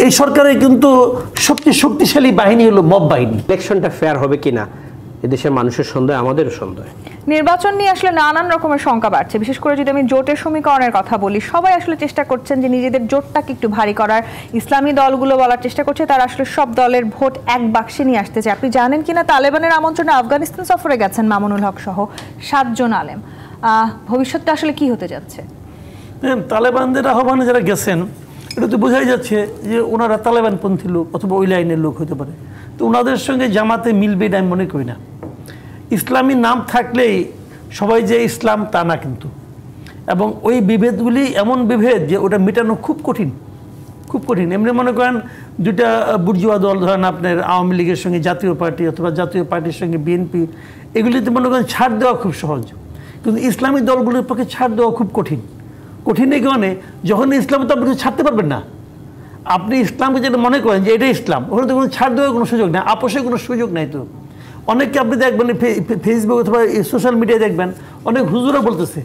এই সরকারের কিন্তু সবচেয়ে শক্তিশালী বাহিনী হলো মব বাহিনী। ইলেকশনটা ফেয়ার হবে কিনা এদেশের মানুষের সন্দেহ, আমাদেরও সন্দেহ। নির্বাচন নিয়ে আসলে নানান রকমের শঙ্কা বাড়ছে, বিশেষ করে যদি আমি জোটের সমীকরণের কথা বলি, সবাই আসলে চেষ্টা করছেন যে নিজেদের জোটটাকে একটু ভারী করার। ইসলামী দলগুলো বলার চেষ্টা করছে তারা আসলে সব দলের ভোট এক বাক্সে নিয়ে আসতে চায়। আপনি জানেন কিনা তালেবানের আমন্ত্রণে আফগানিস্তান সফরে গেছেন মামুনুল হক সহ 7 জন আলেম। ভবিষ্যৎটা আসলে কি হতে যাচ্ছে? তালেবানদের আহ্বানে যারা গেছেন এটা তো বোঝাই যাচ্ছে যে ওনারা তালেবানপন্থী লোক অথবা ওই লাইনের লোক হতে পারে। তো ওনাদের সঙ্গে জামাতে মিলবে এটা আমি মনে করি না। ইসলামী নাম থাকলেই সবাই যে ইসলাম তা না কিন্তু, এবং ওই বিভেদগুলি এমন বিভেদ যে ওটা মেটানো খুব কঠিন, খুব কঠিন। এমনি মনে করেন দুইটা বুর্জুয়া দল, ধরেন আপনার আওয়ামী লীগের সঙ্গে জাতীয় পার্টি অথবা জাতীয় পার্টির সঙ্গে বিএনপি, এগুলিতে মনে করেন ছাড় দেওয়া খুব সহজ, কিন্তু ইসলামী দলগুলির পক্ষে ছাড় দেওয়া খুব কঠিন। কঠিন এই কারণে যখন ইসলাম তো আপনি ছাড়তে পারবেন না। আপনি ইসলামকে যেটা মনে করেন যে এটাই ইসলাম, ওখানে তো কোনো ছাড় দেওয়ার কোনো সুযোগ নেই, আপোষের কোনো সুযোগ নাই। তো অনেককে আপনি দেখবেন ফেসবুক অথবা সোশ্যাল মিডিয়ায় দেখবেন অনেক হুজুরা বলতেছে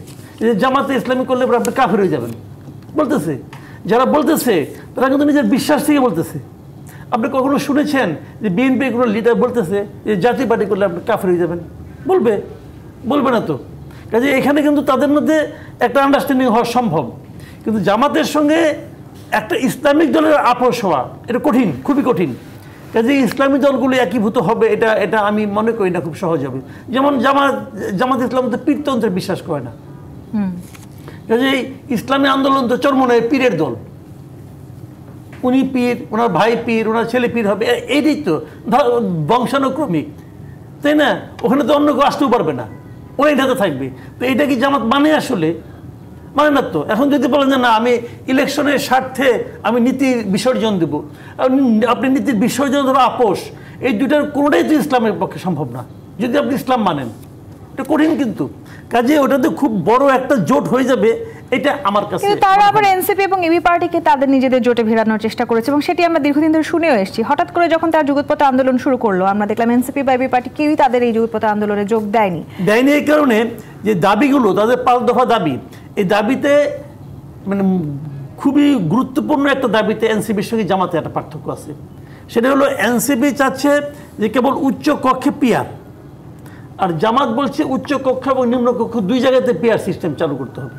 যে জামাতে ইসলামী করলে আপনি কাফের হয়ে যাবেন বলতেছে। যারা বলতেছে তারা কিন্তু নিজের বিশ্বাস থেকে বলতেছে। আপনি কখনো শুনেছেন যে বিএনপি কোনো লিডার বলতেছে যে জাতীয় পার্টি করলে আপনি কাফের হয়ে যাবেন? বলবে না তো। কাজে এখানে কিন্তু তাদের মধ্যে একটা আন্ডারস্ট্যান্ডিং হওয়া সম্ভব, কিন্তু জামাতের সঙ্গে একটা ইসলামিক দলের আপোষ হওয়া এটা কঠিন, খুবই কঠিন। কাজে ইসলামী দলগুলো একীভূত হবে এটা আমি মনে করি না খুব সহজ হবে। যেমন জামাত ইসলাম তো পীরতন্ত্রে বিশ্বাস করে না। কাজে ইসলামী আন্দোলন তো চরমনায় পীরের দল, উনি পীর, ওনার ভাই পীর, ওনার ছেলে পীর হবে, এইটাই তো বংশানুক্রমিক, তাই না? ওখানে তো অন্য কেউ আসতেও পারবে না, ওরাই ঢাকা থাকবে। তো এটা কি জামাত মানে? আসলে মানে না তো। এখন যদি বলেন যে না আমি ইলেকশনের স্বার্থে আমি নীতির বিসর্জন দেব, আপনি নীতির বিসর্জন ধরো আপোষ, এই দুটার কোনোটাই তো ইসলামের পক্ষে সম্ভব না যদি আপনি ইসলাম মানেন। এটা কঠিন কিন্তু। কাজে ওটাতে খুব বড় একটা জোট হয়ে যাবে, এটা আমার কাছে। কিন্তু তারা আবার এনসিপি এবং এবি পার্টিকে তাদের নিজেদের জোটে ভেড়ানোর চেষ্টা করেছে, এবং সেটি আমরা দীর্ঘদিন ধরে শুনেও এসেছি। হঠাৎ করে যখন তারা যুগপৎ আন্দোলন শুরু করলো, আমরা দেখলাম এনসিপি বা এবি পার্টি কেউই তাদের এই যুগপৎ আন্দোলনে যোগ দেয়নি। এই কারণে যে দাবিগুলো, তাদের 5 দফা দাবি, এই দাবিতে মানে খুবই গুরুত্বপূর্ণ একটা দাবিতে এনসিপির সঙ্গে জামাতে একটা পার্থক্য আছে। সেটা হলো এনসিপি চাচ্ছে যে কেবল উচ্চ কক্ষে পিআর, আর জামাত বলছে উচ্চ কক্ষ এবং নিম্ন কক্ষ দুই জায়গাতে পিআর সিস্টেম চালু করতে হবে।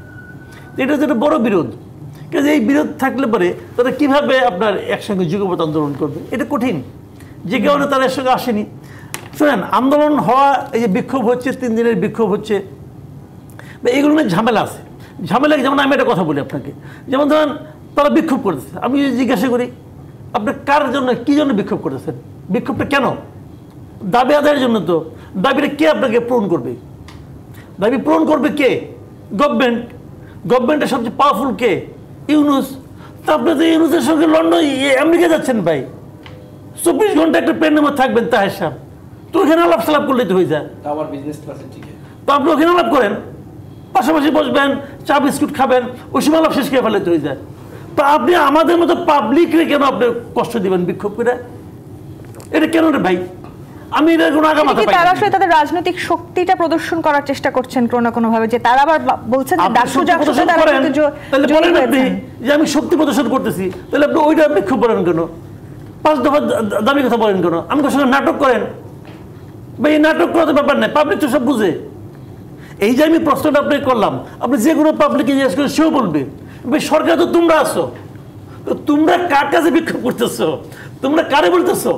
এটা হচ্ছে একটা বড় বিরোধ। কাজে এই বিরোধ থাকলে পরে তারা কীভাবে আপনার একসঙ্গে যুগপৎ আন্দোলন করবে? এটা কঠিন, যে কারণে তারা এর সঙ্গে আসেনি। শোনেন, আন্দোলন হওয়া, এই যে বিক্ষোভ হচ্ছে, 3 দিনের বিক্ষোভ হচ্ছে, এগুলো নিয়ে ঝামেলা আছে। ঝামেলা যেমন আমি একটা কথা বলি আপনাকে, যেমন ধরেন তারা বিক্ষোভ করেছে, আমি যদি জিজ্ঞাসা করি আপনি কার জন্য, কী জন্য বিক্ষোভ করেছেন? বিক্ষোভটা কেন? দাবি আদায়ের জন্য। তো দাবিটা কে আপনাকে পূরণ করবে? দাবি পূরণ করবে কে? গভর্নমেন্টের সবচেয়ে পাওয়ারফুল কে? ইউনুস। তো আপনি তো ইউনুসের সঙ্গে লন্ডন আমেরিকা যাচ্ছেন ভাই, 24 ঘন্টা একটা প্লেনের মধ্যে থাকবেন তাহের সাহেব, তো ওখানে আলাপ সালাপ করলেই তো হয়ে যায়। তো আপনি ওখানে আলাপ করেন, পাশাপাশি বসবেন, চা বিস্কুট খাবেন, ওই সময় আলাপ শেষ করে ফেলে তো হয়ে যায়। তো আপনি আমাদের মতো পাবলিকরে কেন আপনি কষ্ট দিবেন বিক্ষোভ করে? এটা কেন রে ভাই? আমি এটা কোনো আগামাথা পাই না। তারা আসলে তাদের রাজনৈতিক শক্তিটা প্রদর্শন করার চেষ্টা করছেন কোনো না কোনো ভাবে, যে তারা আবার বলছেন যে তাহলে বলেন আপনি যে আমি শক্তি প্রদর্শন করতেছি, তাহলে আপনি ওইটা বিক্ষোভ করেন কেন? 5 দফা দাবি কথা বলেন কেন? আমাদের সঙ্গে নাটক করেন ভাই, এই নাটক করাতে ব্যাপার নেই, পাবলিক তো সব বুঝে। এই যে আমি প্রশ্নটা আপনাকে করলাম, আপনি যে কোনো পাবলিককে জিজ্ঞেস করেন সেও বলবে ভাই সরকার তো তোমরা আসো, তো তোমরা কার কাছে বিক্ষোভ করতেছো? তোমরা কারে বলতেছো?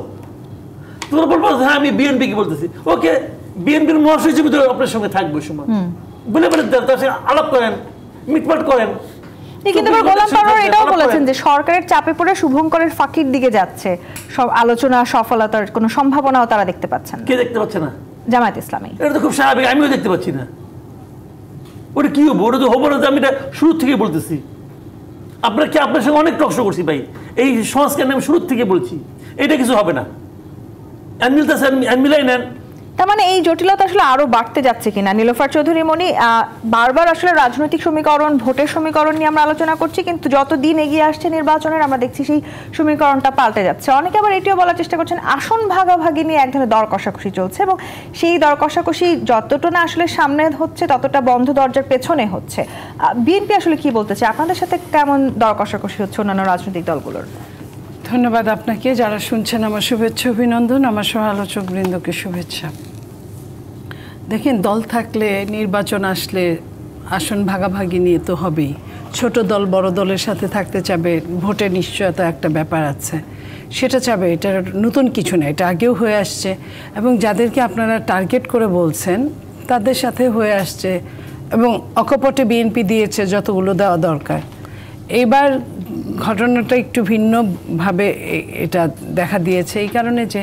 তোমরা বলবো হ্যাঁ আমি বিএনপি কি বলতেছি, ওকে বিএনপির মহাসচিব তো আপনার সঙ্গে থাকবে সময়, বলে তার সঙ্গে আলাপ করেন, মিটমাট করেন। কিন্তু গোলাম পরোয়ার এটাও বলেছেন যে সরকারের চাপে পড়ে শুভঙ্করের ফাঁকির দিকে যাচ্ছে, সব আলোচনা সফলতার কোনো সম্ভাবনাও তারা দেখতে পাচ্ছেন। কে দেখতে পাচ্ছে না? জামায়াত ইসলামী। এটা তো খুব স্বাভাবিক, আমিও দেখতে পাচ্ছি না। ওটা কি হবো? ওটা তো হবো না। আমি এটা শুরু থেকে বলতেছি, আপনার সঙ্গে অনেক টকশো করছি ভাই, এই সংস্কার আমি শুরু থেকে বলছি এটা কিছু হবে না। মিলাই নেন। তার মানে এই জটিলতা আসলে আরো বাড়তে যাচ্ছে কিনা? নীলোফার চৌধুরী মনি, বারবার আসলে রাজনৈতিক সমীকরণ, ভোটের সমীকরণ নিয়ে আমরা আলোচনা করছি, কিন্তু যত দিন এগিয়ে আসছে নির্বাচনের আমরা দেখছি সেই সমীকরণটা পাল্টে যাচ্ছে। অনেকে আবার এটিও বলার চেষ্টা করছেন আসন ভাগাভাগি নিয়ে এক ধরনের দর কষাকষি চলছে, এবং সেই দর কষাকষি যতটা না আসলে সামনে হচ্ছে ততটা বন্ধ দরজার পেছনে হচ্ছে। বিএনপি আসলে কি বলতেছে? আপনাদের সাথে কেমন দর কষাকষি হচ্ছে অন্যান্য রাজনৈতিক দলগুলোর? ধন্যবাদ আপনাকে। যারা শুনছেন আমার শুভেচ্ছা অভিনন্দন, আমার সহ আলোচক বৃন্দকে শুভেচ্ছা। দেখেন, দল থাকলে, নির্বাচন আসলে আসন ভাগাভাগি নিয়ে তো হবেই। ছোট দল বড় দলের সাথে থাকতে চাবে, ভোটের নিশ্চয়তা একটা ব্যাপার আছে, সেটা চাবে। এটা নতুন কিছু না, এটা আগেও হয়ে আসছে এবং যাদেরকে আপনারা টার্গেট করে বলছেন তাদের সাথে হয়ে আসছে এবং অকপটে বিএনপি দিয়েছে যতগুলো দেওয়া দরকার। এইবার ঘটনাটা একটু ভিন্নভাবে এটা দেখা দিয়েছে এই কারণে যে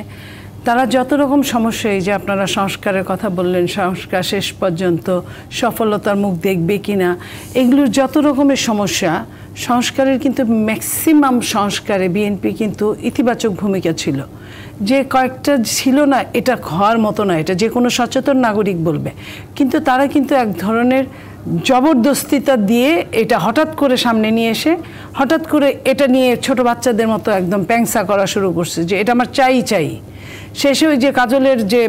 তারা যত রকম সমস্যা, এই যে আপনারা সংস্কারের কথা বললেন, সংস্কার শেষ পর্যন্ত সফলতার মুখ দেখবে কিনা, এগুলোর যত রকমের সমস্যা, সংস্কারের কিন্তু ম্যাক্সিমাম সংস্কারে বিএনপি কিন্তু ইতিবাচক ভূমিকা ছিল। যে কয়েকটা ছিল না, এটা হওয়ার মতো না, এটা যে কোনো সচেতন নাগরিক বলবে। কিন্তু তারা কিন্তু এক ধরনের জবরদস্তিতা দিয়ে এটা হঠাৎ করে সামনে নিয়ে এসে হঠাৎ করে এটা নিয়ে ছোট বাচ্চাদের মতো একদম প্যাংসা করা শুরু করছে যে এটা আমার চাই। শেষে ওই যে কাজলের যে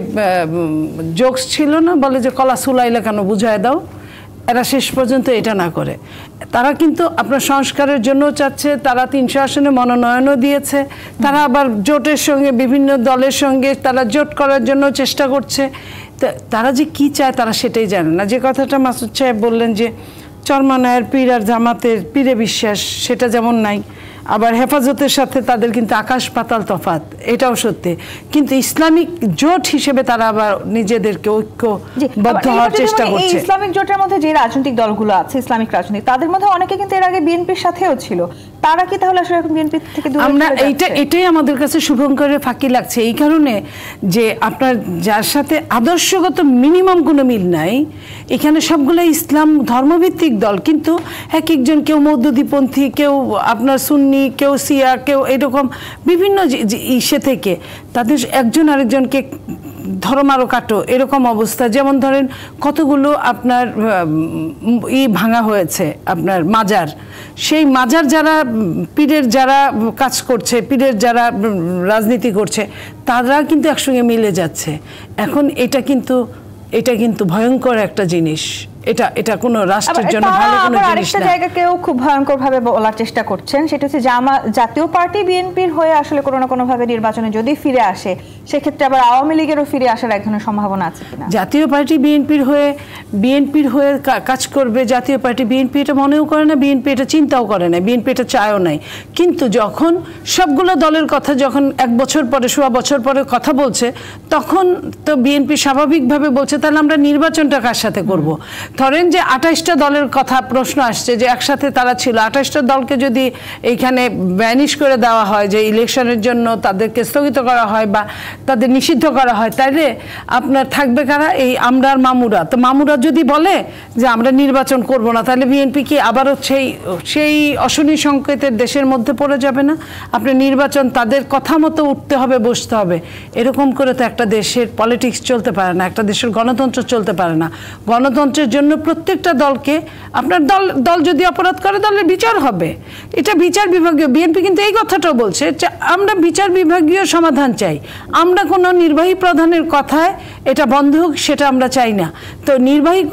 জোকস ছিল না, বলে যে কলা সুলাইলে কেন বুঝায় দাও, এরা শেষ পর্যন্ত এটা না করে। তারা কিন্তু আপনার সংস্কারের জন্য চাচ্ছে, তারা 300 আসনে মনোনয়নও দিয়েছে, তারা আবার জোটের সঙ্গে বিভিন্ন দলের সঙ্গে তারা জোট করার জন্য চেষ্টা করছে। তারা যে কি চায় তারা সেটাই জানে না। যে কথাটা মাসুদ সাহেব বললেন যে চরমনায়ের পীর আর জামাতের পীরে বিশ্বাস, সেটা যেমন নাই, আবার হেফাজতের সাথে তাদের কিন্তু আকাশ পাতাল তফাৎ, এটাও সত্যি। কিন্তু ইসলামিক জোট হিসেবে তারা আবার নিজেদেরকে ঐক্যবদ্ধ হওয়ার চেষ্টা করছে। ইসলামিক জোটের মধ্যে যে রাজনৈতিক দলগুলো আছে, ইসলামিক রাজনীতি, তাদের মধ্যে অনেকে কিন্তু এর আগে বিএনপির সাথেও ছিল। তারা কি তাহলে আসলে এখন বিএনপি থেকে দূরে আমরা এটাই আমাদের কাছে শুভঙ্করের ফাঁকি লাগছে এই কারণে যে আপনার যার সাথে আদর্শগত মিনিমাম কোনো মিল নাই, এখানে সবগুলো ইসলাম ধর্মভিত্তিক দল, কিন্তু এক একজন, কেউ মৌদুদিপন্থী, কেউ আপনার সুন্নি, কেউ শিয়া, কেউ এরকম বিভিন্ন ইসে থেকে তাদের একজন আরেকজনকে ধর্মারও কাটো এরকম অবস্থা। যেমন ধরেন কতগুলো আপনার ভাঙা হয়েছে আপনার মাজার, সেই মাজার যারা পীরের যারা কাজ করছে, পীরের যারা রাজনীতি করছে, তারা কিন্তু একসঙ্গে মিলে যাচ্ছে। এখন এটা কিন্তু ভয়ঙ্কর একটা জিনিস। এটা কোনো রাষ্ট্রের জন্য ভালো কোনো জিনিস না। আরেকটা জায়গাকেও খুব ভয়ঙ্কর ভাবে বলার চেষ্টা করছেন, সেটা হচ্ছে জাতীয় পার্টি বিএনপির হয়ে আসলে কোনো না কোনো ভাবে নির্বাচনে যদি ফিরে আসে, সেক্ষেত্রে আবার আওয়ামী লীগেরও ফিরে আসার এক ধরনের সম্ভাবনা আছে কিনা? জাতীয় পার্টি বিএনপির হয়ে কাজ করবে, জাতীয় পার্টি বিএনপি এটা মনেও করে না, বিএনপি এটা চিন্তাও করে না, বিএনপি এটা চায়ও নাই। কিন্তু যখন সবগুলো দলের কথা যখন 1 বছর পরে, 1.25 বছর পরে কথা বলছে, তখন তো বিএনপি স্বাভাবিকভাবে বলছে তাহলে আমরা নির্বাচনটা কার সাথে করব। ধরেন যে 28টা দলের কথা প্রশ্ন আসছে যে একসাথে তারা ছিল, 28টা দলকে যদি এইখানে ব্যানিশ করে দেওয়া হয়, যে ইলেকশনের জন্য তাদেরকে স্থগিত করা হয় বা তাদের নিষিদ্ধ করা হয়, তাইলে আপনার থাকবে কারা? এই আমরা আর মামুরা। তো মামুরা যদি বলে যে আমরা নির্বাচন করব না, তাহলে বিএনপি কি আবারও সেই অশনি সংকেতের দেশের মধ্যে পড়ে যাবে না? আপনার নির্বাচন তাদের কথা মতো উঠতে হবে, বসতে হবে। এরকম করে তো একটা দেশের পলিটিক্স চলতে পারে না, একটা দেশের গণতন্ত্র চলতে পারে না। গণতন্ত্রের জন্য প্রত্যেকটা দলকে, আপনার দল যদি অপরাধ করে দলের বিচার হবে, এটা বিচার বিভাগীয়। বিএনপি কিন্তু এই কথাটাও বলছে যে আমরা বিচার বিভাগীয় সমাধান চাই, আমরা কোনো নির্বাহী প্রধানের কথায় এটা বন্ধ হোক সেটা আমরা চাই না। তো নির্বাহী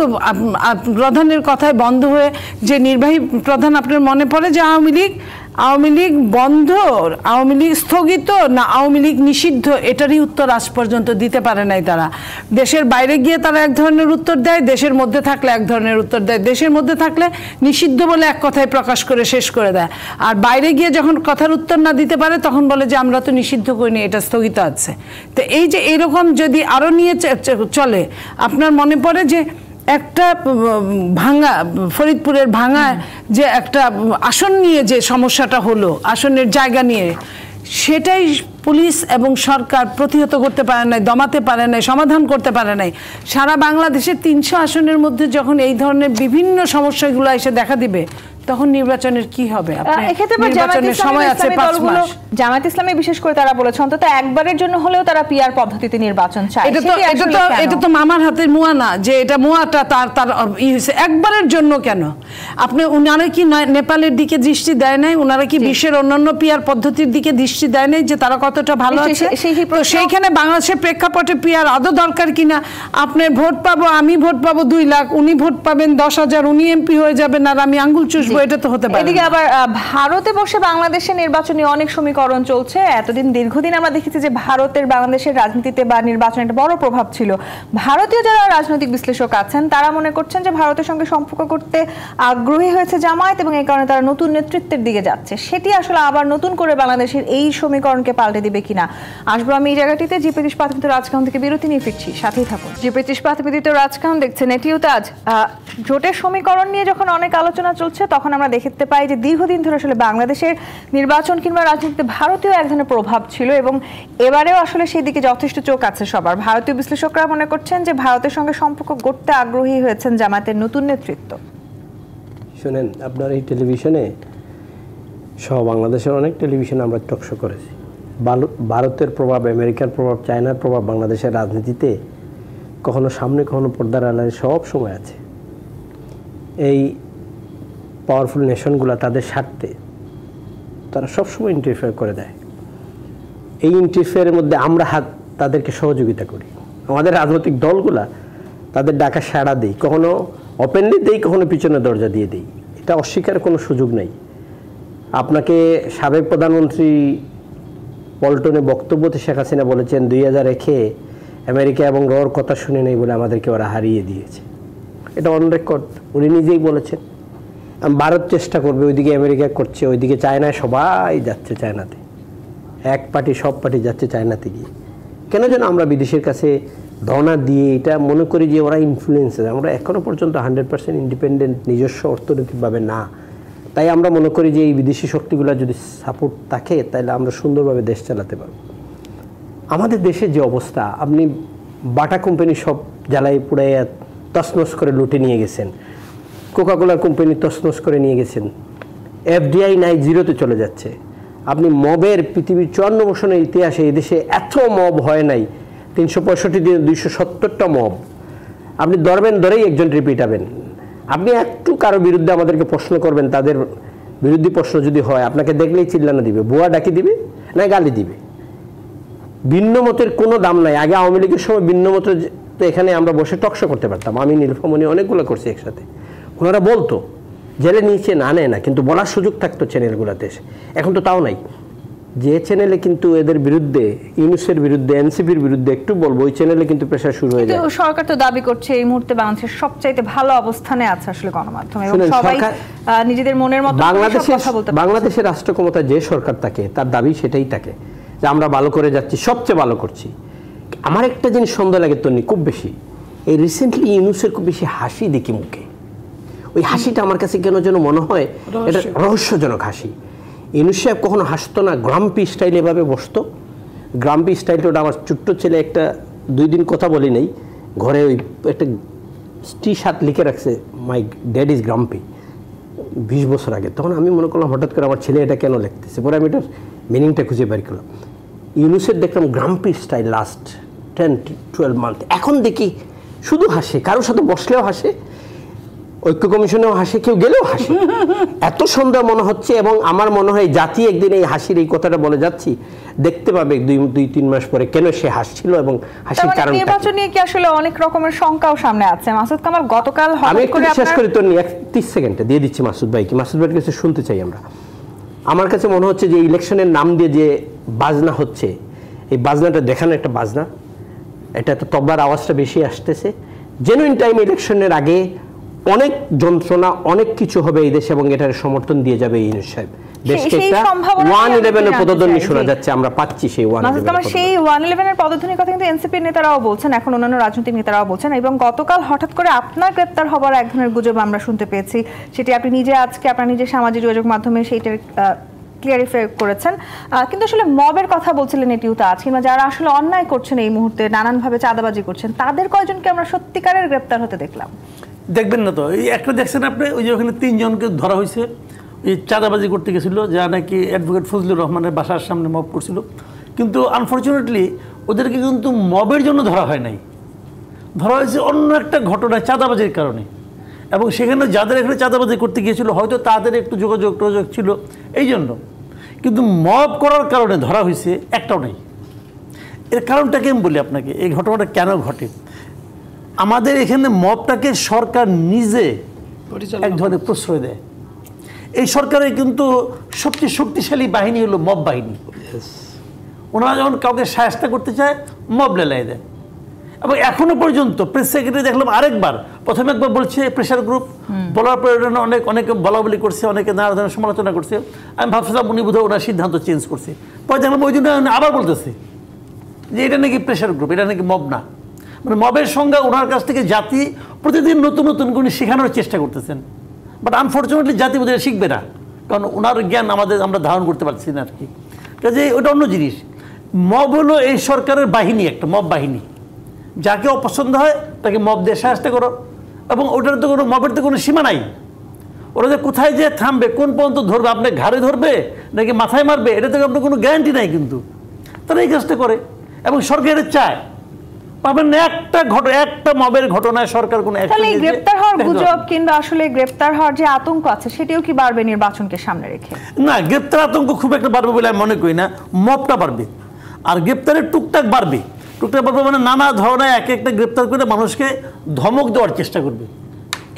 প্রধানের কথায় বন্ধ হয়ে যে নির্বাহী প্রধান, আপনার মনে পড়ে যে আওয়ামী লীগ বন্ধ, আওয়ামী লীগ স্থগিত না আওয়ামী লীগ নিষিদ্ধ, এটারই উত্তর আজ পর্যন্ত দিতে পারে নাই তারা। দেশের বাইরে গিয়ে তারা এক ধরনের উত্তর দেয়, দেশের মধ্যে থাকলে এক ধরনের উত্তর দেয়। দেশের মধ্যে থাকলে নিষিদ্ধ বলে এক কথায় প্রকাশ করে শেষ করে দেয়, আর বাইরে গিয়ে যখন কথার উত্তর না দিতে পারে তখন বলে যে আমরা তো নিষিদ্ধ করিনি, এটা স্থগিত আছে। তো এই যে এরকম যদি আরও নিয়ে চলে, আপনার মনে পড়ে যে একটা ভাঙা, ফরিদপুরের ভাঙায় যে একটা আসন নিয়ে যে সমস্যাটা হলো, আসনের জায়গা নিয়ে, সেটাই পুলিশ এবং সরকার প্রতিহত করতে পারে নাই, দমাতে পারে নাই, সমাধান করতে পারে নাই। সারা বাংলাদেশের 300 আসনের মধ্যে যখন এই ধরনের বিভিন্ন সমস্যাগুলো এসে দেখা দিবে, তখন নির্বাচনের কি হবে? নির্বাচনের সময় আছে 5 মাস। জামায়াত ইসলামী বিশেষ করে তারা বলেছে অন্তত একবারের জন্য হলেও তারা পিআর পদ্ধতিতে নির্বাচন চায়। এটা তো মামার হাতের মুয়া না যে এটা মুয়াটা তার হয়েছে। একবারের জন্য কেন? আপনি উনারা কি নেপালের দিকে দৃষ্টি দেয় নাই? উনারা কি বিশ্বের অন্যান্য পিআর পদ্ধতির দিকে দৃষ্টি দেয় নাই যে তারা কতটা ভালো আছে? সেইখানে বাংলাদেশের প্রেক্ষাপটে পিআর আদৌ দরকার কিনা? আপনি ভোট পাবো, আমি ভোট পাবো 2 লাখ, উনি ভোট পাবেন 10,000, উনি এমপি হয়ে যাবেন আর আমি আঙ্গুল চুষবো, আসবো, এটা তো হতে পারে। এদিকে আবার ভারতে বসে বাংলাদেশে নির্বাচনী অনেক সমীকরণ চলছে। এতদিন দীর্ঘদিন আমরা দেখেছি যে ভারতের বাংলাদেশের রাজনীতিতে বা নির্বাচনে একটা বড় প্রভাব ছিল। ভারতীয় যারা রাজনৈতিক বিশ্লেষক আছেন তারা মনে করছেন যে ভারতের সঙ্গে সম্পর্ক করতে আগ্রহী হয়েছে জামায়াত এবং এই কারণে তারা নতুন নেতৃত্বের দিকে যাচ্ছে। সেটি আসলে আবার নতুন করে বাংলাদেশের এই সমীকরণকে পাল্টে দিবে কিনা, আসবো আমি এই জায়গাটিতে। জি 25 প্রাথমিক রাজকাহন থেকে বিরতি নিয়ে ফিরছি, সাথেই থাকুন। জি 25 প্রাথমিক রাজকাহন দেখছেন এটিও তাজ। জোটের সমীকরণ নিয়ে যখন অনেক আলোচনা চলছে তখন আমরা দেখতে পাই যে দীর্ঘদিন ধরে আসলে বাংলাদেশের নির্বাচন কিংবা রাজনীতিতে ভারতীয় এক ধরনের প্রভাব ছিল এবং এবারেও আসলে সেই দিকে যথেষ্ট চোখ আছে সবার। ভারতীয় বিশ্লেষকরা মনে করছেন যে ভারতের সঙ্গে সম্পর্ক গড়তে আগ্রহী হয়েছেন জামায়াতের নতুন নেতৃত্ব। শুনেন, আপনার এই টেলিভিশনে সহ বাংলাদেশের অনেক টেলিভিশনে আমরা টকশো করেছি। ভারতের প্রভাব, আমেরিকার প্রভাব, চায়নার প্রভাব বাংলাদেশের রাজনীতিতে কখনো সামনে কখনো পর্দার আড়ালে সব সময় আছে। এই পাওয়ারফুল নেশনগুলো তাদের স্বার্থে তারা সবসময় ইন্টারফেয়ার করে দেয়। এই ইন্টারফেয়ারের মধ্যে আমরা তাদেরকে সহযোগিতা করি। আমাদের রাজনৈতিক দলগুলা তাদের ডাকা সাড়া দিই, কখনো ওপেনলি দিই, কখনো পিছনে দরজা দিয়ে দিই। এটা অস্বীকারের কোনো সুযোগ নেই। আপনাকে সাবেক প্রধানমন্ত্রী পল্টনে বক্তব্যতে শেখ হাসিনা বলেছেন 2001-এ আমেরিকা এবং রর কথা শুনে নেই বলে আমাদেরকে ওরা হারিয়ে দিয়েছে। এটা অন রেকর্ড, উনি নিজেই বলেছেন। ভারত চেষ্টা করবে, ওইদিকে আমেরিকা করছে, ওইদিকে চায়নায় সবাই যাচ্ছে, চায়নাতে এক পার্টি সব পার্টি যাচ্ছে চায়নাতে গিয়ে। কেন যেন আমরা বিদেশের কাছে ধনা দিয়ে এটা মনে করি যে ওরা ইনফ্লুয়েন্সার। আমরা এখনও পর্যন্ত 100% ইন্ডিপেন্ডেন্ট নিজস্ব অর্থনৈতিকভাবে না। তাই আমরা মনে করি যে এই বিদেশি শক্তিগুলো যদি সাপোর্ট থাকে তাহলে আমরা সুন্দরভাবে দেশ চালাতে পারব। আমাদের দেশের যে অবস্থা, আপনি বাটা কোম্পানি সব জ্বালাই পুড়াইয়া তছনছ করে লুটে নিয়ে গেছেন, কোকাকোলার কোম্পানি তছনছ করে নিয়ে গেছেন, এফডিআই নাই, জিরোতে চলে যাচ্ছে। আপনি মবের পৃথিবীর 54 বছরের ইতিহাসে এদেশে এত মব হয় নাই। 365 দিনে 270টা মব। আপনি ধরেই একজন রিপিটাবেন। আপনি একটু কারো বিরুদ্ধে আমাদেরকে প্রশ্ন করবেন, তাদের বিরুদ্ধে প্রশ্ন যদি হয় আপনাকে দেখলেই চিল্লানো দিবে, বুয়া ডাকি দিবে, না গালি দিবে। ভিন্ন মতের কোনো দাম নাই। আগে আওয়ামী লীগের সময় ভিন্ন মত তো এখানে আমরা বসে টকশো করতে পারতাম। আমি নীলফামণি অনেকগুলো করছি একসাথে। ওনারা বলতো জেলে নিচে না নেয় না, কিন্তু বলার সুযোগ থাকতো চ্যানেলগুলোতে। এখন তো তাও নাই। যে চ্যানেলে কিন্তু এদের বিরুদ্ধে, ইউনুসের বিরুদ্ধে, এনসিপির বিরুদ্ধে একটু বলবো, ওই চ্যানেলে কিন্তু প্রেশার শুরু হয়ে যায়। সরকার তো দাবি করছে এই মুহূর্তে বাংলাদেশের সবচাইতে ভালো অবস্থানে আছে আসলে গণমাধ্যম, এবং সবাই নিজেদের মনের মতো কথা বলতে পারে। বাংলাদেশের রাষ্ট্র ক্ষমতা যে সরকার থাকে তার দাবি সেটাই থাকে যে আমরা ভালো করে যাচ্ছি, সবচেয়ে ভালো করছি। আমার একটা জিনিস সন্দেহ লাগে তন্নি খুব বেশি, এই রিসেন্টলি ইউনুসের খুব বেশি হাসি দেখি মুখে। ওই হাসিটা আমার কাছে কেন যেন মনে হয় এটা রহস্যজনক হাসি। ইউনুস সাহেব কখনো হাসতো না, গ্রাম্পি স্টাইল এভাবে বসতো। গ্রাম্পি স্টাইলটা ওটা আমার ছোট্ট ছেলে একটা 2 দিন কথা বলি নেই, ঘরে ওই একটা টি-শার্ট লিখে রাখছে, মাই ড্যাড ইজ গ্রাম্পি, 20 বছর আগে। তখন আমি মনে করলাম হঠাৎ করে আমার ছেলে এটা কেন লিখতেছে, পরে আমি এটার মিনিংটা খুঁজে বের করলাম। ইউনুসের দেখলাম গ্রাম্পি স্টাইল লাস্ট 10-12 মান্থ। এখন দেখি শুধু হাসে, কারোর সাথে বসলেও হাসে, ঐক্য কমিশনেও হাসে, কেউ গেলেও হাসে। এত সুন্দর মনে হচ্ছে। এবং আমার মনে হয় জাতি একদিন এই হাসির এই কথাটা বলে যাচ্ছি, দেখতে পাবে 2-3 মাস পরে কেন সে হাসছিল এবং হাসির কারণ। নির্বাচন নিয়ে কি আসলে অনেক রকমের শঙ্কাও সামনে আছে? মাসুদ কামাল গতকাল আমি একটু শেষ করি তো, 30 সেকেন্ডে দিয়ে দিচ্ছি মাসুদ ভাইকে। মাসুদ ভাইয়ের কাছে শুনতে চাই আমরা। আমার কাছে মনে হচ্ছে যে ইলেকশনের নাম দিয়ে যে বাজনা হচ্ছে, এই বাজনাটা দেখানো একটা বাজনা, এটা তো তবলার আওয়াজটা বেশি আসতেছে। জেনুইন টাইম ইলেকশনের আগে অনেক যন্ত্রণা, অনেক কিছু হবে এই দেশে এবং এটার সমর্থন দিয়ে যাবে ইউনুস সাহেব। দেশকে একটা 111 এর পদধ্বনি শোনা যাচ্ছে, আমরা পাচ্ছি সেই 111। সেই 111 এর পদধ্বনির কথা কিন্তু এনসিপির নেতারাও বলছেন, এখন অন্যান্য রাজনৈতিক নেতারাও বলছেন। এবং গতকাল হঠাৎ করে আপনার গ্রেপ্তার হবার এক ধরনের গুজব আমরা শুনতে পেয়েছি, সেটি আপনি নিজে আজকে আপনার নিজের সামাজিক যোগাযোগ মাধ্যমে সেইটার ক্লিয়ারিফাই করেছেন। কিন্তু আসলে মবের কথা বলছিলেন এটিও তো আছে, যারা আসলে অন্যায় করছেন এই মুহূর্তে, নানানভাবে চাঁদাবাজি করছেন, তাদের কয়জনকে আমরা সত্যিকারের গ্রেপ্তার হতে দেখলাম? দেখবেন না তো, এই একটা দেখছেন আপনি, ওই যে ওখানে 3 জনকে ধরা হয়েছে, এই চাঁদাবাজি করতে গেছিল, যা নাকি অ্যাডভোকেট ফজলুর রহমানের বাসার সামনে মব করছিল। কিন্তু আনফর্চুনেটলি ওদেরকে কিন্তু মবের জন্য ধরা হয় নাই, ধরা হয়েছে অন্য একটা ঘটনায়, চাঁদাবাজির কারণে। এবং সেখানে যাদের এখানে চাঁদাবাজি করতে গিয়েছিল হয়তো তাদের একটু যোগাযোগ ছিল এই জন্য, কিন্তু মব করার কারণে ধরা হয়েছে একটাও নেই। এর কারণটাকে আমি বলি আপনাকে, এই ঘটনাটা কেন ঘটে। আমাদের এখানে মবটাকে সরকার নিজে এক ধরনের প্রশ্রয় দেয়। এই সরকারের কিন্তু সবচেয়ে শক্তিশালী বাহিনী হলো মব বাহিনী। ওনারা যখন কাউকে সাহায্য করতে চায় মব লেলাই দেয়। এবং এখনো পর্যন্ত প্রেস সেক্রেটারি দেখলাম আরেকবার, প্রথমে একবার বলছে প্রেশার গ্রুপ, বলার পর অনেকে বলাবলি করছে, অনেকে নানা ধরনের সমালোচনা করছে। আমি ভাবছিলাম উনি বোধহয় ওনার সিদ্ধান্ত চেঞ্জ করছে। পরে দেখলাম ওই জন্য আবার বলতেছে যে এটা নাকি প্রেশার গ্রুপ, এটা নাকি মব না। মানে মবের সংজ্ঞা ওনার কাছ থেকে জাতি প্রতিদিন নতুন নতুন করে শেখানোর চেষ্টা করতেছেন, বাট আনফর্চুনেটলি জাতি বোধহয় শিখবে না, কারণ ওনার জ্ঞান আমরা ধারণ করতে পারছি না আর কি। কাজে ওটা অন্য জিনিস। মব হলো এই সরকারের বাহিনী, একটা মব বাহিনী। যাকে অপছন্দ হয় তাকে মব দিয়ে সাহায্য করো, এবং ওটার তো কোনো মবের তো কোনো সীমা নাই। ওরা যে কোথায় যে থামবে, কোন পর্যন্ত ধরবে, আপনি ঘাড়ে ধরবে নাকি মাথায় মারবে, এটা থেকে আপনার কোনো গ্যারান্টি নাই। কিন্তু তারা এই কাজটা করে এবং সরকারের চায় পাবেন না একটা মবের ঘটনায় সরকার কোনো গ্রেপ্তার হওয়ার গুজব কিংবা আসলে গ্রেপ্তার হওয়ার যে আতঙ্ক আছে সেটাও কি বাড়বে নির্বাচনকে সামনে রেখে? না, গ্রেপ্তার আতঙ্ক খুব একটা বাড়বে বলে আমি মনে করি না। মবটা বাড়বে, আর গ্রেপ্তারের টুকটাক বাড়বে। টুকটাক বাড়বে মানে নানা ধরনের একটা গ্রেপ্তার করে মানুষকে ধমক দেওয়ার চেষ্টা করবে,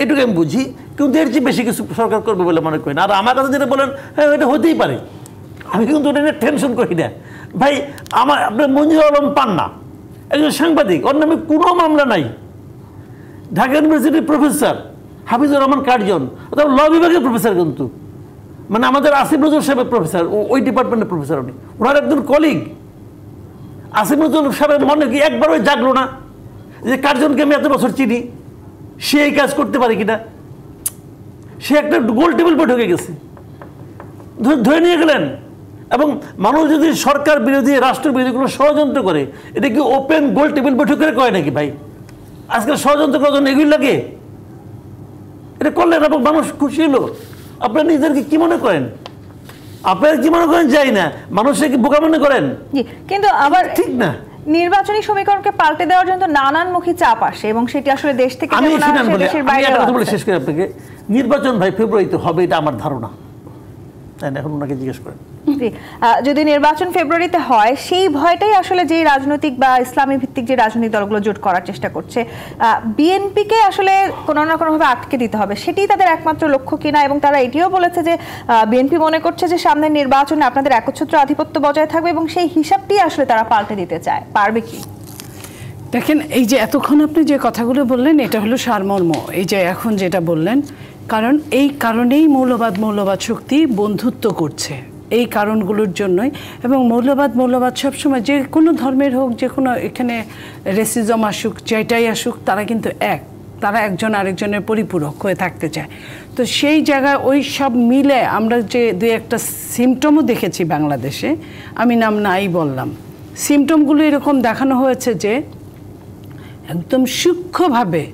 এটুকু আমি বুঝি। কিন্তু এর চেয়ে বেশি কিছু সরকার করবে বলে মনে করি না। আর আমার কাছে যেটা বলেন, হ্যাঁ এটা হতেই পারে, আমি কিন্তু ওটা নিয়ে টেনশন করি না ভাই। আপনার মঞ্জুর আলম পান্না একজন সাংবাদিক, ওর নামে কোনো মামলা নাই। ঢাকা ইউনিভার্সিটির প্রফেসর হাফিজুর রহমান কার্জন, ল বিভাগের প্রফেসর, কিন্তু মানে আমাদের আসিফ নজরুল সাহেবের প্রফেসর, ওই ডিপার্টমেন্টের প্রফেসর উনি, ওনার একজন কলিগ। আসিফ নজরুল সাহেবের মনে কি একবার ওই জাগলো না যে কার্জনকে আমি এত বছর চিনি, সে এই কাজ করতে পারে কিনা? সে একটা গোল টেবিল বৈঠকে গেছে, ধরে নিয়ে গেলেন। এবং মানুষ যদি সরকার বিরোধী, রাষ্ট্র বিরোধী কোনো ষড়যন্ত্র করে, এটা কি ওপেন গোল টেবিল বৈঠক করে কয় নাকি ভাই? আজকাল ষড়যন্ত্র করার জন্য এগুলি লাগে, এটা করলেন এবং মানুষ খুশি হলো। আপনারা নিজেদেরকে কি মনে করেন? আপনারা কি মনে করেন যাই না, মানুষকে কি বোকা মনে করেন? কিন্তু আবার ঠিক না। নির্বাচনী সমীকরণকে পাল্টে দেওয়ার জন্য নানানমুখী চাপ আসে এবং সেটি আসলে দেশ থেকে শেষ করে আপনাকে, নির্বাচন ভাই ফেব্রুয়ারিতে হবে এটা আমার ধারণা, তাই না? এখন ওনাকে জিজ্ঞেস করেন। যদি নির্বাচন ফেব্রুয়ারিতে হয়, সেই ভয়টাই আসলে যে রাজনৈতিক বা ইসলামী ভিত্তিক যে রাজনৈতিক দলগুলো জোট করার চেষ্টা করছে, বিএনপিকে আসলে কোনো না কোনোভাবে আটকে দিতে হবে, সেটি তাদের একমাত্র লক্ষ্য কিনা। এবং তারা এটিও বলেছে যে বিএনপি মনে করছে যে সামনের নির্বাচনে আপনাদের একচ্ছত্র আধিপত্য বজায় থাকবে এবং সেই হিসাবটি আসলে তারা পাল্টে দিতে চায়। পারবে কি? দেখেন, এই যে এতক্ষণ আপনি যে কথাগুলো বললেন, এটা হলো সারমর্ম এই যে এখন যেটা বললেন। কারণ এই কারণেই মৌলবাদ শক্তি বন্ধুত্ব করছে, এই কারণগুলোর জন্যই। এবং মৌলবাদ সবসময় যে কোনো ধর্মের হোক, যে কোনো এখানে রেসিজম আসুক, যেটাই আসুক, তারা কিন্তু তারা একজন আরেকজনের পরিপূরক হয়ে থাকতে চায়। তো সেই জায়গায় ওই সব মিলে আমরা যে দুই একটা সিমটমও দেখেছি বাংলাদেশে, আমি নাম নাই বললাম, সিমটমগুলো এরকম দেখানো হয়েছে যে একদম সূক্ষ্মভাবে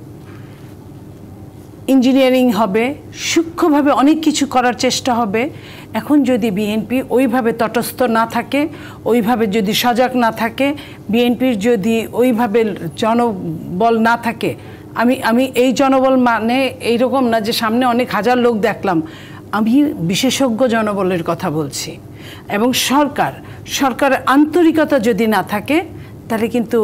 ইঞ্জিনিয়ারিং হবে, সূক্ষ্মভাবে অনেক কিছু করার চেষ্টা হবে। এখন যদি বিএনপি ওইভাবে তটস্থ না থাকে, ওইভাবে যদি সজাগ না থাকে, বিএনপির যদি ওইভাবে জনবল না থাকে, আমি এই জনবল মানে এইরকম না যে সামনে অনেক হাজার লোক দেখলাম, আমি বিশেষজ্ঞ জনবলের কথা বলছি। এবং সরকারের আন্তরিকতা যদি না থাকে, তাহলে কিন্তু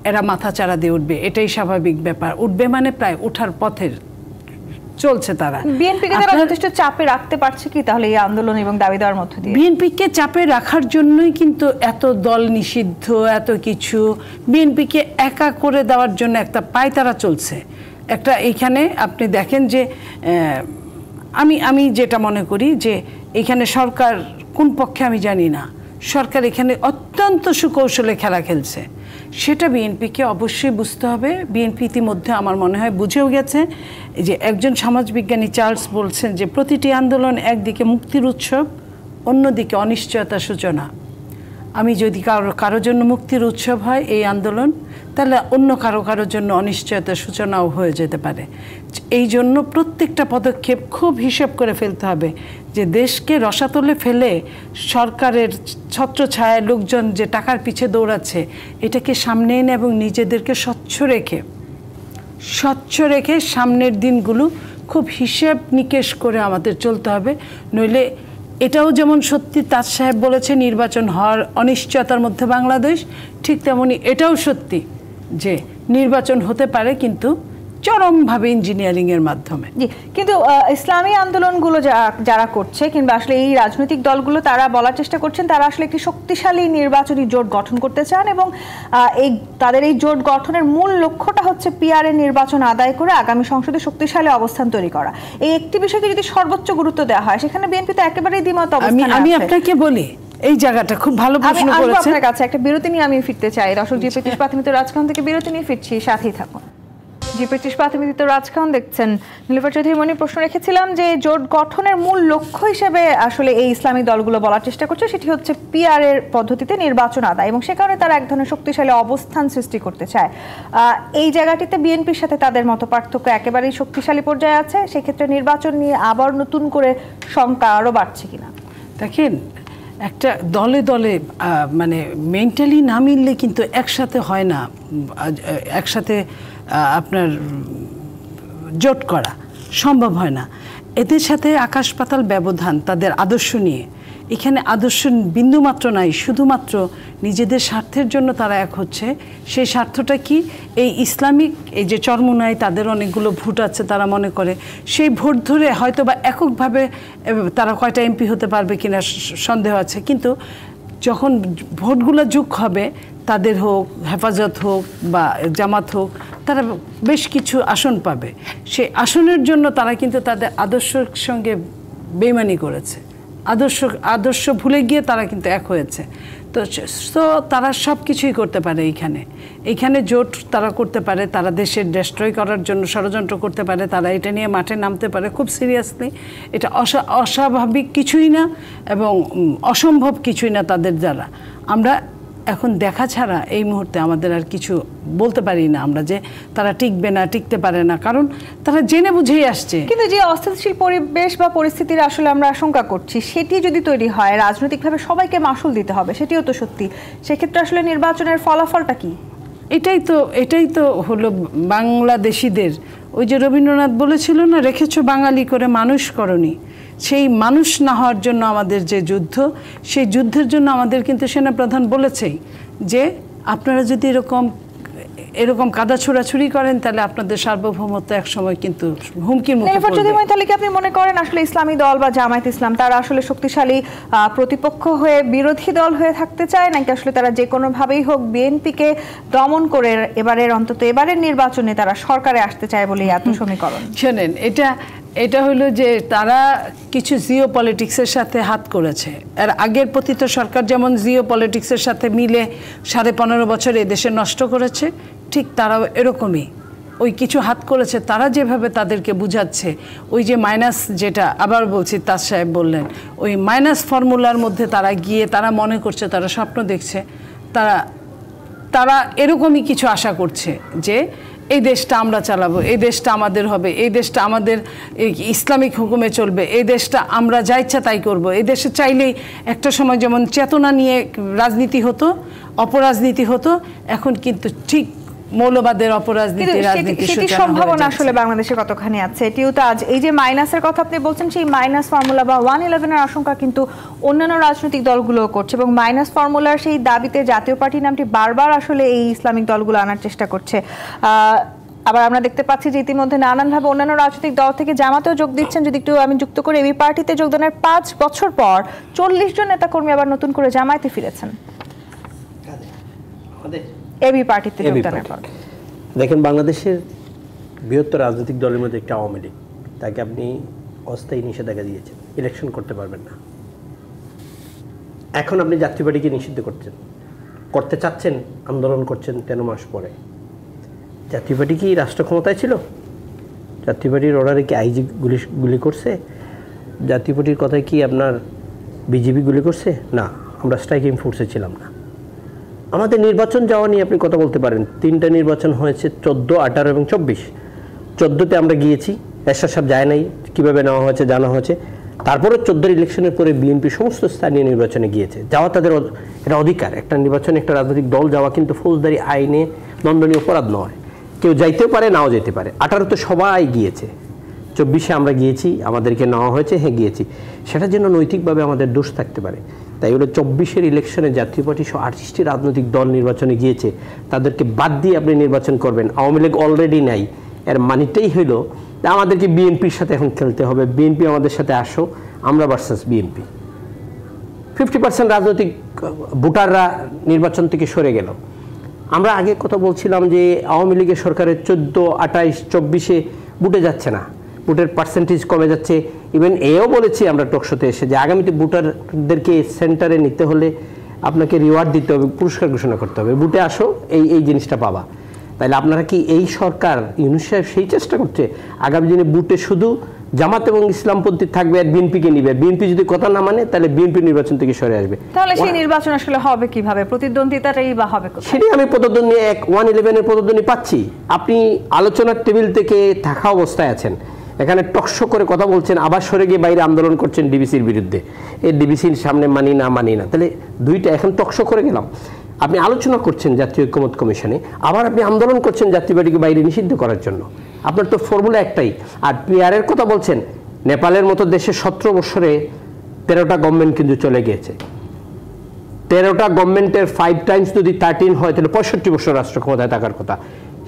এরা মাথাচাড়া দিয়ে উঠবে, এটাই স্বাভাবিক ব্যাপার। উঠবে মানে প্রায় ওঠার পথের চলছে তারা। বিএনপিকে তারা যথেষ্ট চাপে রাখতে পারছে কি তাহলে এই আন্দোলন এবং দাবি দেওয়ার মধ্য দিয়ে? বিএনপিকে চাপে রাখার জন্যই কিন্তু এত দল নিষিদ্ধ, এত কিছু। বিএনপিকে একা করে দেওয়ার জন্য একটা পায়তারা চলছে। একটা এইখানে আপনি দেখেন যে আমি যেটা মনে করি যে এখানে সরকার কোন পক্ষে আমি জানি না, সরকার এখানে অত্যন্ত সুকৌশলে খেলা খেলছে, সেটা বিএনপিকে অবশ্যই বুঝতে হবে। বিএনপি ইতিমধ্যে আমার মনে হয় বুঝেও গেছে যে একজন সমাজবিজ্ঞানী চার্লস বলছেন যে প্রতিটি আন্দোলন একদিকে মুক্তির উৎসব, অন্যদিকে অনিশ্চয়তার সূচনা। আমি যদি কারোর জন্য মুক্তির উৎসব হয় এই আন্দোলন, তাহলে অন্য কারোর জন্য অনিশ্চয়তার সূচনাও হয়ে যেতে পারে। এই জন্য প্রত্যেকটা পদক্ষেপ খুব হিসেব করে ফেলতে হবে যে দেশকে রসাতলে ফেলে সরকারের ছত্রছায়ায় লোকজন যে টাকার পিছে দৌড়াচ্ছে, এটাকে সামনে এনে এবং নিজেদেরকে স্বচ্ছ রেখে সামনের দিনগুলো খুব হিসেব নিকেশ করে আমাদের চলতে হবে। নইলে এটাও যেমন সত্যি তাজ সাহেব বলেছে নির্বাচন হওয়ার অনিশ্চয়তার মধ্যে বাংলাদেশ, ঠিক তেমনি এটাও সত্যি যে নির্বাচন হতে পারে কিন্তু চরমভাবে ইঞ্জিনিয়ারিংয়ের মাধ্যমে। জি, কিন্তু ইসলামী আন্দোলনগুলো যারা করছে কিংবা আসলে এই রাজনৈতিক দলগুলো তারা বলার চেষ্টা করছেন তারা আসলে একটি শক্তিশালী নির্বাচনী জোট গঠন করতে চান এবং তাদের এই জোট গঠনের মূল লক্ষ্যটা হচ্ছে পিআরএ নির্বাচন আদায় করে আগামী সংসদে শক্তিশালী অবস্থান তৈরি করা। এই একটি বিষয়কে যদি সর্বোচ্চ গুরুত্ব দেওয়া হয় সেখানে বিএনপি তো একেবারেই দ্বিমত অবস্থানে আছে। আমি আপনাকে বলি এই জায়গাটা খুব ভালো প্রশ্ন করেছেন। আপনার কাছে একটা বিরতি নিয়ে আমি ফিরতে চাই। দর্শক জি প্রিতিশ প্রাথমিক রাজকাহন থেকে বিরতি নিয়ে ফিরছি, সাথেই থাকুন। জি প্রিতিশ প্রাথমিক রাজকাহন দেখছেন। নীলুফার চৌধুরী মনি প্রশ্ন রেখেছিলাম যে জোট গঠনের মূল লক্ষ্য হিসেবে আসলে এই ইসলামিক দলগুলো বলার চেষ্টা করছে সেটি হচ্ছে পিআর এর পদ্ধতিতে নির্বাচন আদায় এবং সে কারণে তারা এক ধরনের শক্তিশালী অবস্থান সৃষ্টি করতে চায়। এই জায়গাটিতে বিএনপির সাথে তাদের মত পার্থক্য একেবারেই শক্তিশালী পর্যায়ে আছে। সেক্ষেত্রে নির্বাচন নিয়ে আবার নতুন করে শঙ্কা আরও বাড়ছে কিনা? দেখেন, একটা দলে দলে মানে মেন্টালি না মিললে কিন্তু একসাথে হয় না, একসাথে আপনার জোট করা সম্ভব হয় না। এদের সাথে আকাশ পাতাল ব্যবধান তাদের আদর্শ নিয়ে। এখানে আদর্শ বিন্দুমাত্র নাই, শুধুমাত্র নিজেদের স্বার্থের জন্য তারা এক হচ্ছে। সেই স্বার্থটা কি? এই ইসলামিক এই যে চরমুনায় তাদের অনেকগুলো ভোট আছে, তারা মনে করে সেই ভোট ধরে হয়তো বা এককভাবে তারা কয়টা এমপি হতে পারবে কিনা সন্দেহ আছে, কিন্তু যখন ভোটগুলো যোগ হবে তাদের হোক, হেফাজত হোক বা জামাত হোক, তারা বেশ কিছু আসন পাবে। সেই আসনের জন্য তারা কিন্তু তাদের আদর্শের সঙ্গে বেইমানি করেছে, আদর্শ ভুলে গিয়ে তারা কিন্তু এক হয়েছে। তো তারা সব কিছুই করতে পারে। এইখানে জোট তারা করতে পারে, তারা দেশের ডেস্ট্রয় করার জন্য ষড়যন্ত্র করতে পারে, তারা এটা নিয়ে মাঠে নামতে পারে খুব সিরিয়াসলি। এটা অস্বাভাবিক কিছুই না এবং অসম্ভব কিছুই না তাদের দ্বারা। আমরা এখন দেখা ছাড়া এই মুহূর্তে আমাদের আর কিছু বলতে পারি না আমরা যে তারা টিকবে না, টিকতে পারে না, কারণ তারা জেনে বুঝেই আসছে। কিন্তু যে অস্থিতিশীল পরিবেশ বা পরিস্থিতির আসলে আমরা আশঙ্কা করছি সেটি যদি তৈরি হয়, রাজনৈতিকভাবে সবাইকে মাসুল দিতে হবে, সেটিও তো সত্যি। সেক্ষেত্রে আসলে নির্বাচনের ফলাফলটা কি? এটাই তো হলো বাংলাদেশিদের, ওই যে রবীন্দ্রনাথ বলেছিল না, রেখেছো বাঙালি করে মানুষ করনি। সেই মানুষ না হওয়ার জন্য আমাদের যে যুদ্ধ, সেই যুদ্ধের জন্য আমাদের কিন্তু সেনাপ্রধান বলেছেই যে আপনারা যদি এরকম কাদা ছোড়াছুড়ি করেন তাহলে আপনাদের সার্বভৌমত্ব এক সময় কিন্তু হুমকির মুখে পড়বে। তাহলে কি আপনি মনে করেন আসলে ইসলামী দল বা জামায়াত ইসলাম তারা আসলে শক্তিশালী প্রতিপক্ষ হয়ে বিরোধী দল হয়ে থাকতে চায়, নাকি আসলে তারা যে কোনোভাবেই হোক বিএনপিকে দমন করে এবারের নির্বাচনে তারা সরকারে আসতে চায় বলেই এত সমীকরণ? শোনেন, এটা হলো যে তারা কিছু জিও পলিটিক্সের সাথে হাত করেছে। আর আগের পতিত সরকার যেমন জিও পলিটিক্সের সাথে মিলে 15.5 বছর এদেশে নষ্ট করেছে, ঠিক তারাও এরকমই ওই কিছু হাত করেছে। তারা যেভাবে তাদেরকে বুঝাচ্ছে, ওই যে মাইনাস, যেটা আবার বলছি তাজ সাহেব বললেন, ওই মাইনাস ফর্মুলার মধ্যে তারা গিয়ে তারা মনে করছে, তারা স্বপ্ন দেখছে, তারা এরকমই কিছু আশা করছে যে এই দেশটা আমরা চালাবো, এই দেশটা আমাদের হবে, এই দেশটা আমাদের ইসলামিক হুকুমে চলবে, এই দেশটা আমরা যা ইচ্ছা তাই করবো। এই দেশে চাইলেই একটা সময় যেমন চেতনা নিয়ে রাজনীতি হতো, অপরাজনীতি হতো, এখন কিন্তু ঠিক মৌলবাদের অপরাজনীতি, রাজনীতি সম্ভাবনা আসলে বাংলাদেশে কতখানি আছে এটিও তো আজ এই যে মাইনাসের কথা আপনি বলছেন, সেই মাইনাস ফর্মুলা বা 111 এর আশঙ্কা কিন্তু অন্যান্য রাজনৈতিক দলগুলো করছে এবং মাইনাস ফর্মুলার সেই দাবিতে জাতীয় পার্টি নামটি বারবার আসলে এই ইসলামিক দলগুলো আনার চেষ্টা করছে। আবার আমরা দেখতে পাচ্ছি যে ইতিমধ্যে নানানভাবে অন্যান্য রাজনৈতিক দল থেকে জামাতেও যোগ দিচ্ছেন। যদি একটু আমি যুক্ত করে এবি পার্টিতে যোগদানের 5 বছর পর 40 জন নেতাকর্মী আবার নতুন করে জামায়াতে ফিরেছেন এবি পার্টিতে যোগদানের পর। দেখেন, বাংলাদেশের বৃহত্তর রাজনৈতিক দলের মধ্যে একটা আওয়ামী লীগ, তাকে আপনি অস্থায়ী নিষেধাজ্ঞা দিয়েছেন, ইলেকশন করতে পারবেন না। এখন আপনি জাতীয় পার্টিকে নিষিদ্ধ করতে চাচ্ছেন, আন্দোলন করছেন 13 মাস পরে। জাতীয় পার্টি কি রাষ্ট্র ক্ষমতায় ছিল? জাতীয় পার্টির অর্ডারে কি আইজি গুলি করছে? জাতীয় পার্টির কথায় কি আপনার বিজেপি গুলি করছে? না, আমরা স্ট্রাইকিং ফোর্সে ছিলাম না। আমাদের নির্বাচন যাওয়া নিয়ে আপনি কথা বলতে পারেন। 3টা নির্বাচন হয়েছে, 14, 18 এবং 24। 14তে আমরা গিয়েছি, এরশাদ সাহেব যায় নাই, কীভাবে নেওয়া হয়েছে জানা হয়েছে। তারপরে 14 ইলেকশনের পরে বিএনপি সমস্ত স্থানীয় নির্বাচনে গিয়েছে, যাওয়া তাদের এটা অধিকার। একটা নির্বাচনে একটা রাজনৈতিক দল যাওয়া কিন্তু ফৌজদারি আইনে দণ্ডনীয় অপরাধ নয়। কেউ যাইতেও পারে, নাও যেতে পারে। 18তে সবাই গিয়েছে, 24-এ আমরা গিয়েছি, আমাদেরকে নেওয়া হয়েছে, হ্যাঁ গিয়েছি। সেটা যেন নৈতিকভাবে আমাদের দোষ থাকতে পারে। তাই হলো 24-এর ইলেকশনে জাতীয় পার্টি 28টি রাজনৈতিক দল নির্বাচনে গিয়েছে, তাদেরকে বাদ দিয়ে আপনি নির্বাচন করবেন। আওয়ামী লীগ অলরেডি নাই, এর মানেটাই হইল যে আমাদেরকে বিএনপির সাথে এখন খেলতে হবে, বিএনপি আমাদের সাথে আসো, আমরা ভার্সাস বিএনপি। 50% রাজনৈতিক ভোটাররা নির্বাচন থেকে সরে গেল। আমরা আগে কথা বলছিলাম যে আওয়ামী লীগের সরকারের 14, 28, 24-এ ভোটে যাচ্ছে না, ভোটের পার্সেন্টেজ কমে যাচ্ছে। ইভেন এও বলেছি আমরা টকশোতে এসে যে আগামীতে ভোটারদেরকে সেন্টারে নিতে হলে আপনাকে রিওয়ার্ড দিতে হবে, পুরস্কার ঘোষণা করতে হবে, ভোটে আসো, এই জিনিসটা পাবা। তাইলে আপনারা কি এই সরকার ইউনূস সাহেব সেই চেষ্টা করছে আগামী দিনে ভোটে শুধু জামাত এবং ইসলামপন্থী থাকবে আর বিএনপিকে নিবে, বিএনপি যদি কথা না মানে তাহলে বিএনপি নির্বাচন থেকে সরে আসবে। তাহলে সেই নির্বাচন আসলে হবে কিভাবে, প্রতিদ্বন্দ্বিতাটাই বা হবে কোথায়? সেটাই আমি প্রতিদ্বন্দ্বী 111-এর প্রতিদ্বন্দ্বী পাচ্ছি। আপনি আলোচনার টেবিল থেকে থাকা অবস্থায় আছেন, এখানে টকশো করে কথা বলছেন, আবার সরে গিয়ে বাইরে আন্দোলন করছেন ডিবিসির বিরুদ্ধে, এই ডিবিসির সামনে মানি না, তাহলে দুইটা এখন টকশো করে গেলাম। আপনি আলোচনা করছেন জাতীয় ঐক্যমত্য কমিশনে, আবার আপনি আন্দোলন করছেন জাতীয় পার্টিকে বাইরে নিষিদ্ধ করার জন্য। আপনার তো ফর্মুলা একটাই। আর পিআরের কথা বলছেন, নেপালের মতো দেশে 17 বছরে 13টা গভর্নমেন্ট কিন্তু চলে গিয়েছে। 13টা গভর্নমেন্টের 5 টাইমস যদি 13 হয় তাহলে 65 বছর রাষ্ট্র ক্ষমতায় থাকার কথা।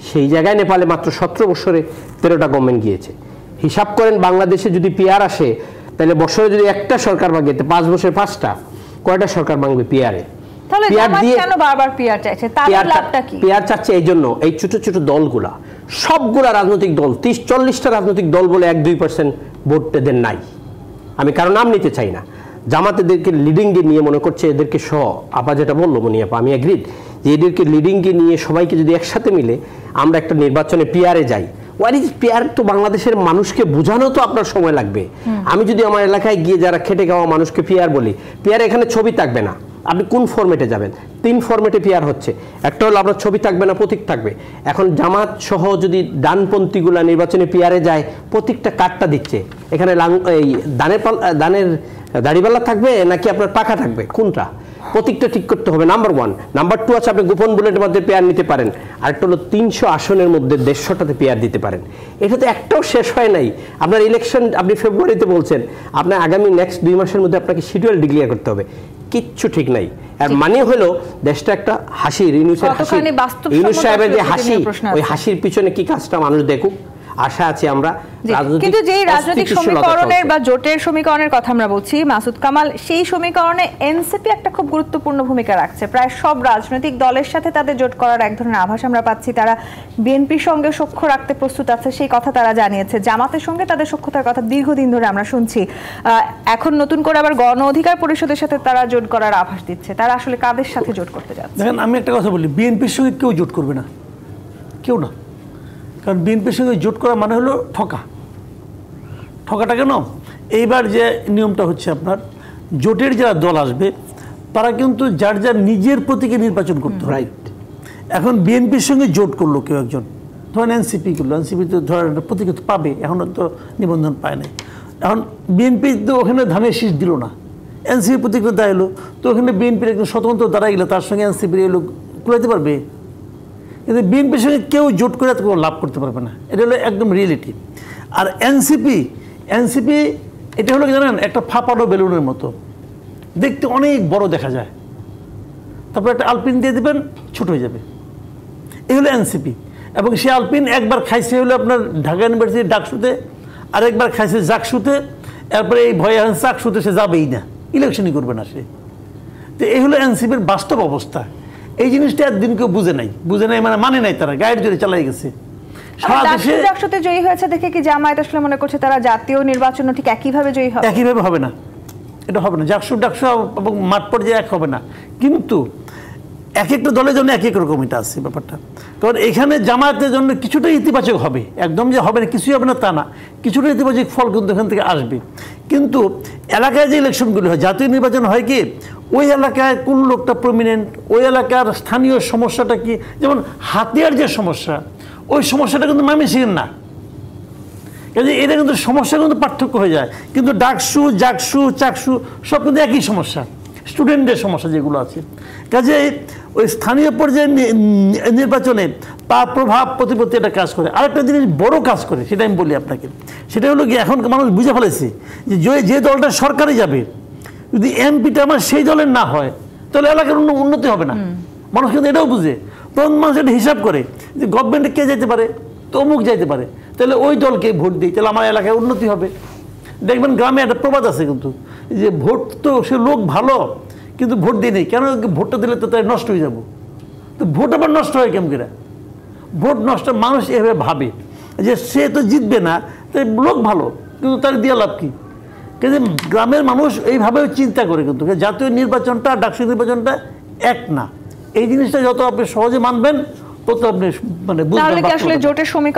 সেই জায়গায় নেপালে মাত্র 17 বছরে 13টা গভর্নমেন্ট গিয়েছে। হিসাব করেন বাংলাদেশে যদি পিআর আসে তাহলে বছরে যদি একটা সরকার ভাঙে, 5 বছরে 5টা, কয়টা সরকার ভাঙবে পিআরে? তাহলে জামাত কেন বারবার পিআর চাইছে? তার লাভটা কি? পিআর চাচ্ছে এই জন্য এই ছোট ছোট দলগুলা, সবগুলা রাজনৈতিক দল, 30-40টা রাজনৈতিক দল বলে 1-2% ভোট এদের নাই। আমি কারো নাম নিতে চাই না। জামাত এদেরকে লিডিংয়ে নিয়ে মনে করছে এদেরকে আপা যেটা বললো মনিয়াপা, আমি এগ্রিড যে এদেরকে লিডিংয়ে নিয়ে সবাইকে যদি একসাথে মিলে আমরা একটা নির্বাচনে পিআরে যাই। What is PR? তো বাংলাদেশের মানুষকে বোঝানো তো আপনার সময় লাগবে। আমি যদি আমার এলাকায় গিয়ে যারা খেটে খাওয়া মানুষকে পিআর বলি, পিআর এখানে ছবি থাকবে না, আপনি কোন ফরম্যাটে যাবেন? 3 ফরম্যাটে পিআর হচ্ছে। একটা হলো আপনার ছবি থাকবে না, প্রতীক থাকবে। এখন জামাত সহ যদি ডানপন্থীগুলা নির্বাচনে পিআরে যায়, প্রতীকটা কার্ডটা দিচ্ছে, এখানে এই দানের দাড়িপাল্লা থাকবে নাকি আপনার পাখা থাকবে, কোনটা? প্রতীকটা ঠিক করতে হবে, নাম্বার 1। নাম্বার 2 আছে আপনি গোপন বুলেটের মধ্যে পেয়ার নিতে পারেন। আরেকটা হলো 300 আসনের মধ্যে 150টাতে পেয়ার দিতে পারেন। এটা তো একটাও শেষ হয় নাই। আপনার ইলেকশন আপনি ফেব্রুয়ারিতে বলছেন, আপনার আগামী নেক্সট 2 মাসের মধ্যে আপনাকে শিডিউল ডিক্লেয়ার করতে হবে। কিচ্ছু ঠিক নাই। আর মানে হলো দেশটা একটা হাসির, ইউনূস সাহেবের যে হাসি, ওই হাসির পিছনে কি কাজটা মানুষ দেখুক, আশা আছে আমরা। কিন্তু যেই রাজনৈতিক সমীকরণের বা জোটের সমীকরণের কথা আমরা বলছি মাসুদ কামাল, সেই সমীকরণে এনসিপি একটা খুব গুরুত্বপূর্ণ ভূমিকা রাখছে। প্রায় সব রাজনৈতিক দলের সাথে তাদের জোট করার এক ধরনের আভাস আমরা পাচ্ছি। তারা বিএনপির সঙ্গে সখ্য রাখতে প্রস্তুত আছে, সেই কথা তারা জানিয়েছে। জামাতের সঙ্গে তাদের সখ্যতার কথা দীর্ঘদিন ধরে আমরা শুনছি। এখন নতুন করে আবার গণ অধিকার পরিষদের সাথে তারা জোট করার আভাস দিচ্ছে। তারা আসলে কাদের সাথে জোট করতে যাচ্ছে? দেখেন, আমি একটা কথা বলি, বিএনপির সঙ্গে কেউ জোট করবে না, কেউ না। কারণ বিএনপির সঙ্গে জোট করা মানে হলো ঠকাটা কেন? এইবার যে নিয়মটা হচ্ছে আপনার জোটের যারা দল আসবে তারা কিন্তু যার যার নিজের প্রতীকে নির্বাচন করতে হয়। রাইট। এখন বিএনপির সঙ্গে জোট করলো কেউ একজন, ধরেন এনসিপি করলো, এনসিপি তো ধরেন প্রতীকে তো পাবে, এখনও তো নিবন্ধন পায় নাই। এখন বিএনপি তো ওখানে ধানের শীষ দিল না, এনসিপি প্রতীকে দাঁড়ালো, তো ওখানে বিএনপির একজন স্বতন্ত্র দাঁড়াই গেলো, তার সঙ্গে এনসিপির এলো কুলাইতে পারবে? কিন্তু বিএনপির সঙ্গে কেউ জোট করে কোনো লাভ করতে পারবে না, এটা হলো একদম রিয়েলিটি। আর এনসিপি এটা হলো জানেন একটা ফাঁপানো বেলুনের মতো, দেখতে অনেক বড় দেখা যায়, তারপর একটা আলপিন দিয়ে দেবেন, ছোট হয়ে যাবে। এই হলো এনসিপি। এবং সে আলপিন একবার খাইছে হলো আপনার ঢাকা ইউনিভার্সিটির ডাকসুতে, আরেকবার খাইছে জাকসুতে, এরপরে এই ভয়ে চাকসুতে সে যাবেই না, ইলেকশনই করবে না সে। তো এই হলো এনসিপির বাস্তব অবস্থা। এই জিনিসটা একদিন কেউ বুঝে নাই মানে নাই, তারা গায়ের জোরে চালাই গেছে। ডাকসুতে জয়ী হয়েছে দেখে কি জামায়াত আসলে মনে করছে তারা জাতীয় নির্বাচন ঠিক একইভাবে জয়ী হবে? একইভাবে হবে না, এটা হবে না। ডাকসু এবং মাঠ পর্যায়ে এক হবে না। কিন্তু এক একটা দলের জন্য এক এক রকম এটা আছে ব্যাপারটা। কারণ এখানে জামায়াতের জন্য কিছুটা ইতিবাচক হবে, একদম যে হবে না, কিছুই হবে না তা না, কিছুটা ইতিবাচক ফল কিন্তু এখান থেকে আসবে। কিন্তু এলাকায় যে ইলেকশনগুলো হয়, জাতীয় নির্বাচন হয় কি, ওই এলাকায় কোন লোকটা প্রমিনেন্ট, ওই এলাকার স্থানীয় সমস্যাটা কি, যেমন হাতিয়ার যে সমস্যা, ওই সমস্যাটা কিন্তু ময়মনসিংহের না, কাজে এটা কিন্তু সমস্যা কিন্তু পার্থক্য হয়ে যায়। কিন্তু ডাকসু, জাকসু, চাকসু সব কিন্তু একই সমস্যা, স্টুডেন্টদের সমস্যা যেগুলো আছে। কাজে ওই স্থানীয় পর্যায়ে নির্বাচনে তার প্রভাব প্রতিপত্তি একটা কাজ করে। আরেকটা জিনিস বড় কাজ করে, সেটা আমি বলি আপনাকে, সেটা হলো কি, এখন মানুষ বুঝে ফেলেছে যে দলটা সরকারে যাবে, যদি এমপিটা আমার সেই দলের না হয় তাহলে এলাকার উন্নতি হবে না। মানুষ কিন্তু এটাও বুঝে, তখন মানুষ এটা হিসাব করে যে গভর্নমেন্টে কে যেতে পারে, তো অমুক যাইতে পারে, তাহলে ওই দলকে ভোট দিই, তাহলে আমার এলাকায় উন্নতি হবে। দেখবেন গ্রামে একটা প্রবাদ আছে কিন্তু, যে ভোট তো সে লোক ভালো কিন্তু ভোট দিয়ে নেই, কেন ভোটটা দিলে তো তাই নষ্ট হয়ে যাব। তো ভোট আবার নষ্ট হয় কেমন করে? ভোট নষ্ট মানুষ এভাবে ভাবে যে সে তো জিতবে না, তাই লোক ভালো কিন্তু তার দিয়ে লাভ কি? কিন্তু গ্রামের মানুষ এইভাবেও চিন্তা করে, কিন্তু জাতীয় নির্বাচনটা ডাকসু নির্বাচনটা এক না। এই জিনিসটা যত আপনি সহজে মানবেন তত আপনি মানে তাহলে কি আসলে জোটের সমীকরণ